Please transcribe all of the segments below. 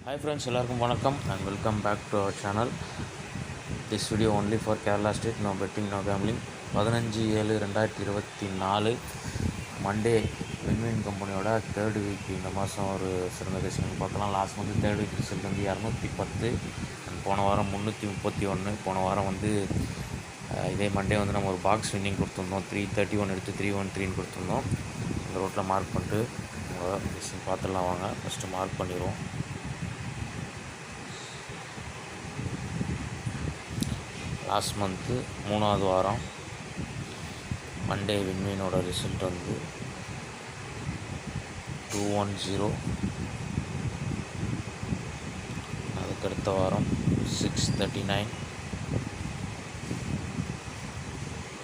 Hi friends, எல்லாருக்கும் வணக்கம் and welcome back to our channel. This video only for Kerala State, no betting, no gambling. 15/7/2024 Monday win win கம்பெனியோட third week இந்த மாதம் ஒரு சிறந்த racing பார்க்கலாம். Last month third week result வந்து 210 and போன வாரம் 331. போன வாரம் வந்து இதே மண்டே வந்து நம்ம ஒரு பாக்ஸ் வின்னிங் கொடுத்துருந்தோம். 331 எடுத்து 313 கொடுத்துருந்தோம். இந்த ரோட்டில் மார்க் பண்ணிட்டு ரேசிங் பார்த்துடலாம் வாங்க. ஃபஸ்ட்டு மார்க் பண்ணிடுவோம். லாஸ்ட் மந்த்து 3வது வாரம் மண்டே வின்வினோட ரிசல்ட் வந்து 210. அதுக்கடுத்த வாரம் 639,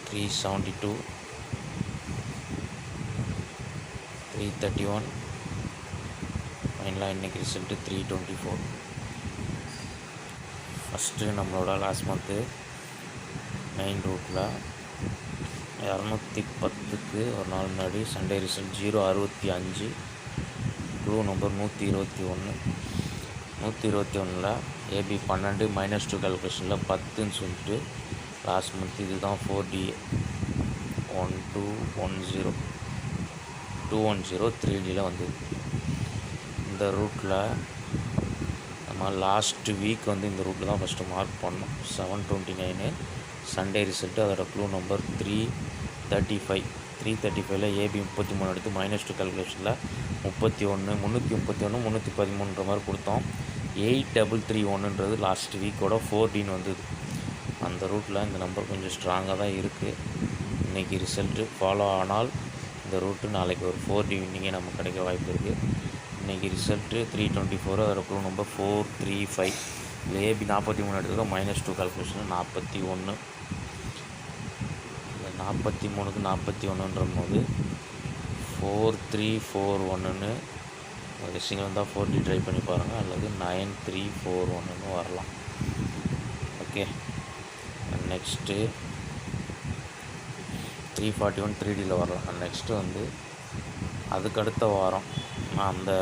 372, 331. ஃபைனலாக இன்றைக்கி ரிசல்ட்டு 324. ஃபஸ்ட்டு நம்மளோட லாஸ்ட் மந்த்து மெயின் ரூட்டில் 210க்கு ஒரு நாள் முன்னாடி சண்டே ரிசல்ட் 065. Clue number 121. 121ல் ஏபி 12 -2 கால்குலேஷனில் 10ன்னு சொல்லிட்டு லாஸ்ட் மந்த் இதுதான் 4D 1210 210 3Dயில் வந்தது. இந்த ரூட்டில் நம்ம லாஸ்ட் வீக் வந்து இந்த ரூட்டில் தான் ஃபஸ்ட்டு மார்க் பண்ணோம். 729 சண்டே ரிசல்ட்டு. அதோட க்ளூ நம்பர் 335. 335ல் ஏபி 33 எடுத்து -2 கால்குலேஷனில் 31 331 313 மாதிரி கொடுத்தோம். 8331ன்றது லாஸ்ட் வீக்கோட 4Dன்னு வந்தது. அந்த ரூட்டில் இந்த நம்பர் கொஞ்சம் ஸ்ட்ராங்காக தான் இருக்குது. இன்றைக்கி ரிசல்ட்டு ஃபாலோ ஆனால் இந்த ரூட்டு நாளைக்கு ஒரு 4D வின்னிங்கே நமக்கு கிடைக்க வாய்ப்பு இருக்குது. இன்றைக்கி ரிசல்ட்டு 324. அதோட க்ளூ நம்பர் 435. இல்லை ஏபி 43 எடுத்தது -2 கால்குலேஷன் 41. இந்த 43க்கு 41ன்ற போது 4341ன்னு ரிசிங் வந்தால் 4D ட்ரை பண்ணி பாருங்கள், அல்லது 9341ன்னு வரலாம். ஓகே, நெக்ஸ்ட்டு 341 3Dயில் வரலாம். நெக்ஸ்ட்டு வந்து அதுக்கடுத்த வாரம் இந்த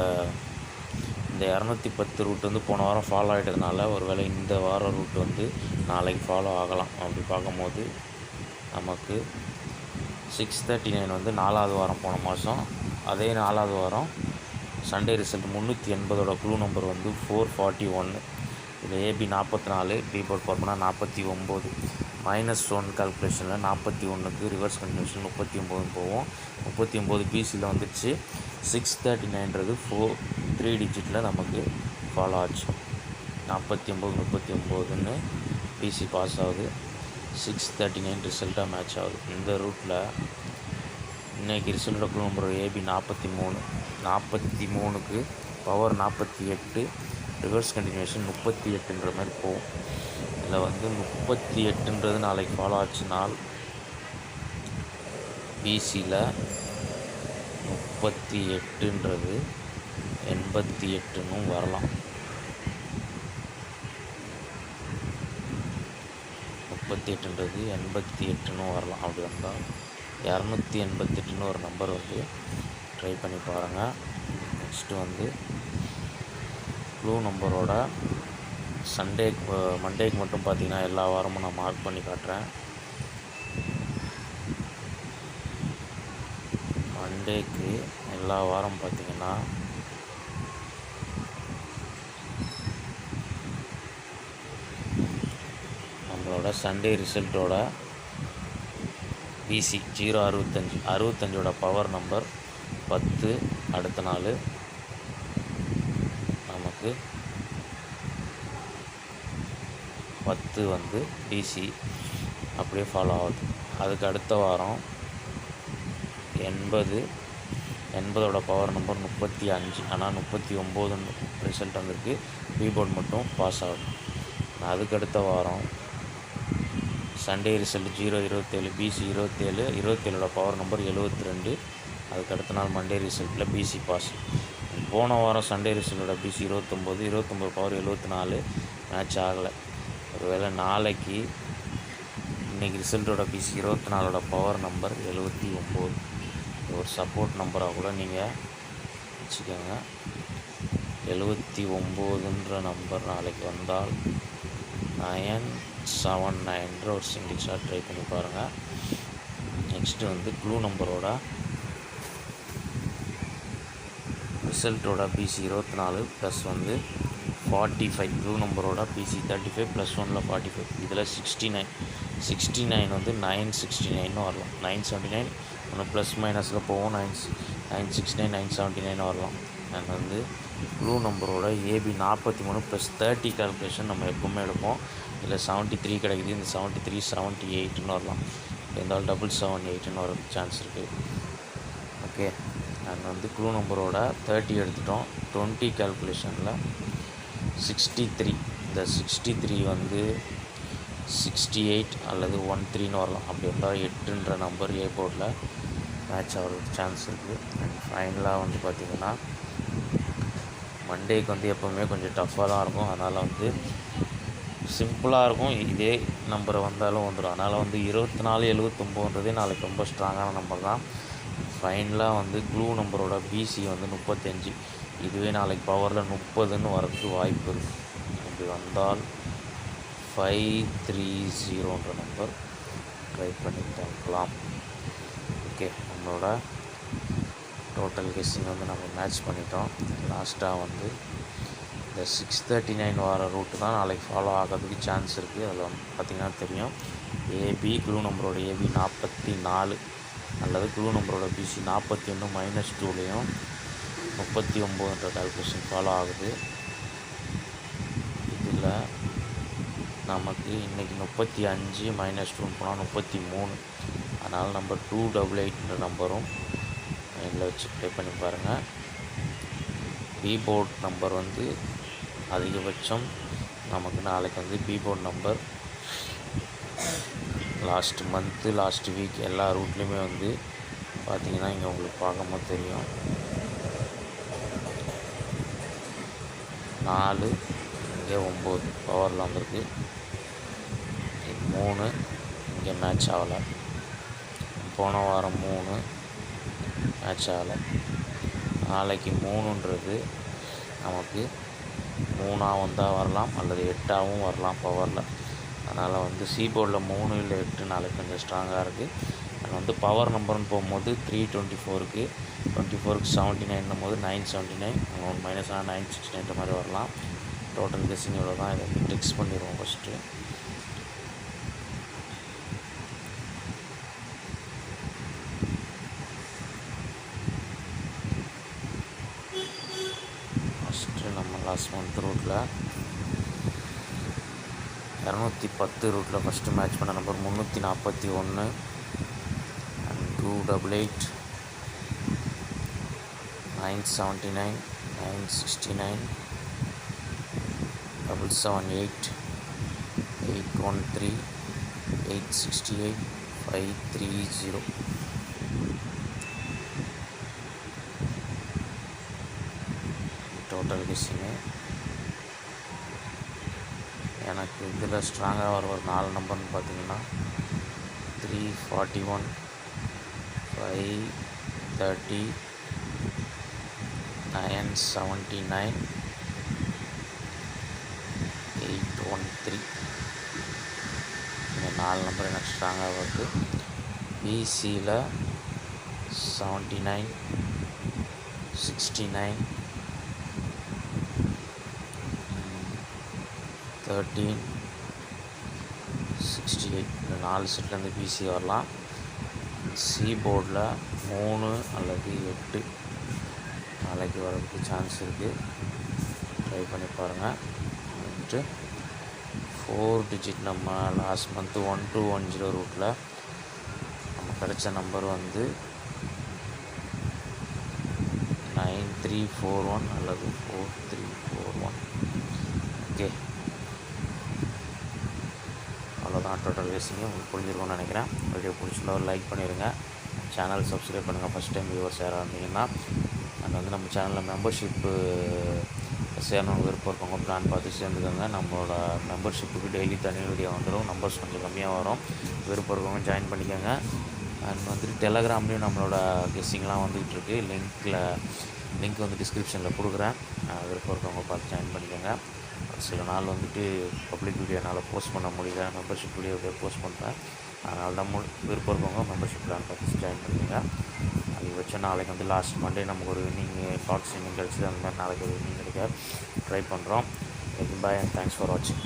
210 ரூட் வந்து போன வாரம் ஃபாலோ ஆகிட்டதுனால ஒருவேளை இந்த வாரம் ரூட் வந்து நாளைக்கு ஃபாலோ ஆகலாம். அப்படி பார்க்கும்போது நமக்கு 639 வந்து 4வது வாரம் போன மாதம். அதே 4வது வாரம் சண்டே ரிசல்ட் 380ஓட க்ளூ நம்பர் வந்து 441. இதில் ஏபி 44, பி போர்ட் பார்ப்போம்னா 49. -1 கால்குலேஷனில் 41க்கு ரிவர்ஸ் கண்டினியூஷன் 39 போவோம். 39 பிசியில் வந்துடுச்சு. 639ன்றது 3 டிஜிட்டில் நமக்கு ஃபாலோ ஆச்சு. 49 39ன்னு பிசி பாஸ் ஆகுது. 639 ரிசல்ட்டாக மேட்ச் ஆகுது. இந்த ரூட்டில் இன்றைக்கி ரிசல்ட்டோட க்ளூ நம்பர் ஏபி 43. 43க்கு பவர் 48, ரிவர்ஸ் கண்டினியூஷன் 38ன்ற மாதிரி போகும். இதில் வந்து 38ன்றது நாளைக்கு ஃபாலோ ஆச்சுனால் பிசியில் 38ன்றது 88ன்னு வரலாம். 38ன்றது 88ன்னு வரலாம். அப்படி வந்தால் 288ன்னு ஒரு நம்பர் வந்து ட்ரை பண்ணி பாருங்கள். நெக்ஸ்ட்டு வந்து க்ளூ நம்பரோட மண்டேக்கு மட்டும் பார்த்திங்கன்னா எல்லா வாரமும் நான் மார்க் பண்ணி காட்டுறேன். மண்டேக்கு எல்லா வாரம் பார்த்திங்கன்னா நம்மளோட சண்டே ரிசல்ட்டோட பிசி 065 65ஓட பவர் நம்பர் 10. அடுத்த நாள் நமக்கு 10 வந்து டிசி அப்படியே ஃபாலோ ஆகுது. அதுக்கு அடுத்த வாரம் 80ஓட பவர் நம்பர் 35. ஆனால் 39 ரிசல்ட் வந்திருக்கு. பீபோர்ட் மட்டும் பாஸ் ஆகுது. அதுக்கு அடுத்த வாரம் சண்டே ரிசல்ட் 027, பிசி 27. 27ஓட பவர் நம்பர் 72. அதுக்கு அடுத்த நாள் மண்டே ரிசல்ட்டில் பிசி பாஸ். போன வாரம் சண்டே ரிசல்ட்டோட பிசி 29 பவர் 74 மேட்ச் ஆகலை. ஒருவேளை நாளைக்கு இன்றைக்கி ரிசல்ட்டோட பிசி 24ஓட பவர் நம்பர் 79. ஒரு சப்போர்ட் நம்பராக கூட நீங்கள் வச்சுக்கோங்க. 79ன்ற நம்பர் நாளைக்கு வந்தால் 979 ஒரு சிங்கிள் ஷாட் ட்ரை பண்ணி பாருங்கள். நெக்ஸ்ட்டு வந்து க்ளூ நம்பரோட ரிசல்ட்டோட பிசி 24 ப்ளஸ் வந்து 45, க்ளூ நம்பரோட பிசி 35 ப்ளஸ் 1ல் 45, இதில் 69 வந்து 969 வரலாம். 979 ஒன்று ப்ளஸ் மைனஸில் போகும். 969 979 வரலாம். அண்ட் வந்து க்ளூ நம்பரோட ஏபி 43 ப்ளஸ் 30 கால்குலேஷன் நம்ம எப்போவுமே எடுப்போம். இதில் 73 கிடைக்குது. இந்த 73 78ன்னு வரலாம். இருந்தாலும் 778ன்னு வர சான்ஸ் இருக்குது. ஓகே, அண்ட் வந்து க்ளூ நம்பரோட 30 எடுத்துட்டோம். 20 கால்குலேஷனில் 63, இந்த 63 வந்து 68 அல்லது 13ன்னு வரலாம். அப்படி இருந்தால் 8ன்ற நம்பர் ஏ போர்டில் மேட்ச் ஆகிறதுக்கு சான்ஸ் இருக்குது. அண்ட் ஃபைனலாக வந்து பார்த்திங்கன்னா மண்டேக்கு வந்து எப்போவுமே கொஞ்சம் டஃப்பாக தான் இருக்கும். அதனால் வந்து சிம்பிளாக இருக்கும். இதே நம்பரை வந்தாலும் வந்துடும். அதனால் வந்து 24 79ன்றதே நாளைக்கு ரொம்ப ஸ்ட்ராங்கான நம்பர் தான். ஃபைனலாக வந்து க்ளூ நம்பரோட பிசி வந்து 35, இதுவே நாளைக்கு பவரில் 30ன்னு வரதுக்கு வாய்ப்பு இருக்குது. இப்படி வந்தால் 530ன்ற நம்பர் ட்ரை பண்ணி பார்க்கலாம். ஓகே, நம்மளோட டோட்டல் கெஸ்ஸிங் வந்து நம்ம மேட்ச் பண்ணிட்டோம். லாஸ்ட்டாக வந்து இந்த 639 வர ரூட்டு தான் நாளைக்கு ஃபாலோ ஆகிறதுக்கு சான்ஸ் இருக்குது. அதில் வந்து பார்த்திங்கன்னா தெரியும், ஏபி க்ளூ நம்பரோட ஏபி 44 அல்லது க்ளூ நம்பரோட பிசி 41 -2லையும் 39ன்ற கால்குலேஷன் ஃபாலோ ஆகுது. இதில் நமக்கு இன்றைக்கி 35 -2 போனால் 33. அதனால் நம்பர் 288ன்ற நம்பரும் இதில் வச்சு ப்ளே பண்ணி பாருங்கள். பி போர்ட் நம்பர் வந்து அதிகபட்சம் நமக்கு நாளைக்கு வந்து பி போர்ட் number last month last week எல்லா ரூட்லேயுமே வந்து பார்த்திங்கன்னா இங்கே உங்களுக்கு பார்க்கும்போது தெரியும் 4, இங்கே 9 பவரில் வந்திருக்கு. 3 இங்கே மேட்ச் ஆகலை. போன வாரம் 3 மேட்ச் ஆகலை. நாளைக்கு 3ன்றது நமக்கு 3ஆக வந்தால் வரலாம் அல்லது 8ஆகவும் வரலாம் பவரில். அதனால் வந்து சி போர்டில் 3 இல்லை 8 நாளைக்கு கொஞ்சம் ஸ்ட்ராங்காக இருக்குது. அது வந்து பவர் நம்பர்னு போகும்போது 324க்கு 79ன்னும் போது 979, அங்கே ஒரு மைனஸ் ஆனால் 969 மாதிரி வரலாம். டோட்டல் கெஸ்ஸிங் இவ்வளோ தான். இதை டெக்ஸ்ட் பண்ணிடுவோம் ஃபஸ்ட்டு. நம்ம லாஸ்ட் மந்த் ரூட்டில் 210 ரூட்டில் ஃபஸ்ட்டு மேட்ச் பண்ண நம்பர் 341 அண்ட் 288, 979, 969, 778, 813, 868, 530. டோட்டல் கெஸ்ஸிங்கு எனக்கு இதில் ஸ்ட்ராங்காக வர ஒரு 4 நம்பர்னு பார்த்தீங்கன்னா 341, 530, 979, 813. இந்த 4 நம்பர் எனக்கு ஸ்ட்ராங்காக வருது. பிசியில் 79, 69, 13, 68 இந்த 4 செட்லேருந்து பிசி வரலாம். சி போர்டில் 3 அல்லது 8 நாளைக்கு வரதுக்கு சான்ஸ் இருக்குது. ட்ரை பண்ணி பாருங்கள். வந்துட்டு 4 டிஜிட் நம்ம லாஸ்ட் மந்த்து 1210 ரூட்டில் நம்ம கிடைச்ச நம்பர் வந்து 9341 அல்லது 4341. ஓகே, அவ்வளோதான் டோட்டல் கெஸ்ஸிங்கு. உங்களுக்கு புரிஞ்சிருக்கும்னு நினைக்கிறேன். வீடியோ பிடிச்சிருந்தா ஒரு லைக் பண்ணிடுங்க. சேனல் சப்ஸ்கிரைப் பண்ணுங்கள் ஃபஸ்ட் டைம் வியூவர்ஸ் யாராக இருந்தீங்கன்னா. அண்ட் வந்து நம்ம சேனலில் மெம்பர்ஷிப்பு சேரணும்னு விருப்பம் இருக்கவங்க பிளான் பார்த்து சேர்ந்துக்கோங்க. நம்மளோட மெம்பர்ஷிப்புக்கு டெய்லி தனி வீடியோ வந்துடும். நம்பர்ஸ் கொஞ்சம் கம்மியாக வரும். விருப்பம் இருக்கவங்க ஜாயின் பண்ணிக்கோங்க. அண்ட் வந்துட்டு டெலகிராம்லேயும் நம்மளோட கெஸ்ஸிங்லாம் வந்துகிட்டு இருக்குது. லிங்க்கில் லிங்க் வந்து டிஸ்கிரிப்ஷனில் கொடுக்குறேன். விருப்பம் இருக்கவங்க பார்த்து ஜாயின் பண்ணிக்கோங்க. சில நாள் வந்துட்டு பப்ளிக் வீடியோ என்னால் போஸ்ட் பண்ண முடியல, மெம்பர்ஷிப் வீடியோ போஸ்ட் பண்ணுறேன். அதனால தான் விருப்பம் இருக்கவங்க மெம்பர்ஷிப் பிளான் பார்த்து ஜாயின் பண்ணிக்கோங்க. அதிகபட்சம் நாளைக்கு வந்து லாஸ்ட் மண்டே நமக்கு ஒரு வின்னிங் ஷார்ட்ஸ் இன்னிங் கிடச்சிது. அந்த மாதிரி நாளைக்கு ஒரு வின்னிங் கிடைக்க ட்ரை பண்ணுறோம். பாய் அண்ட் தேங்க்ஸ் ஃபார் வாட்சிங்.